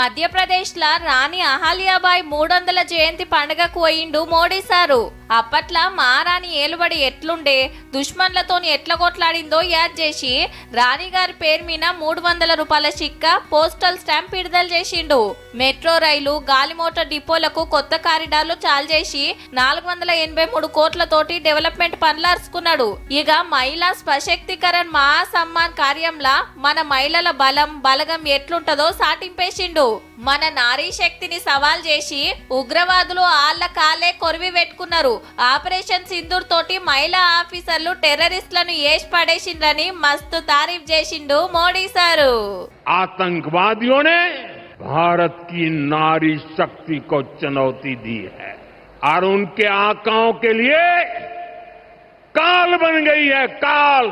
మధ్యప్రదేశ్లో రాణి అహల్యాబాయి 300వ జయంతి పండుగకు పోయిండు మోడీ సారు. అప్పట్లా మహారాణి ఏలుబడి ఎట్లుండే, దుష్మన్లతోని ఎట్ల కొట్లాడిందో యాద్ చేసి రాణిగారి పేరు మీద 300 రూపాయల చిక్క పోస్టల్ స్టాంప్ విడుదల చేసిండు. మెట్రో రైలు, గాలి మోటార్ డిపోలకు కొత్త కారిడార్లు చాలు చేసి 483 కోట్లతోటి డెవలప్మెంట్ పనులు అరుచుకున్నాడు. ఇక మహిళా స్వశక్తికరణ మహాసమ్మాన్ కార్యంలా మన మహిళల బలం బలగం ఎట్లుంటదో సాటింపేసిండు. మన నారీ శక్తిని సవాల్ చేసి ఉగ్రవాదులు ఆళ్ల కాలే కొరివి పెట్టుకున్నారు. ఆపరేషన్ సింధూర్ తోటి మహిళా ఆఫీసర్లు టెర్రరిస్టులను ఏసి పడేసిండ్రని మస్తు తారీఫ్ చేసిండు మోడీ సారు. आतंकवादियों ने भारत की नारी शक्ति को चुनौती दी है और उनके आकाओं के लिए काल बन गई है, काल।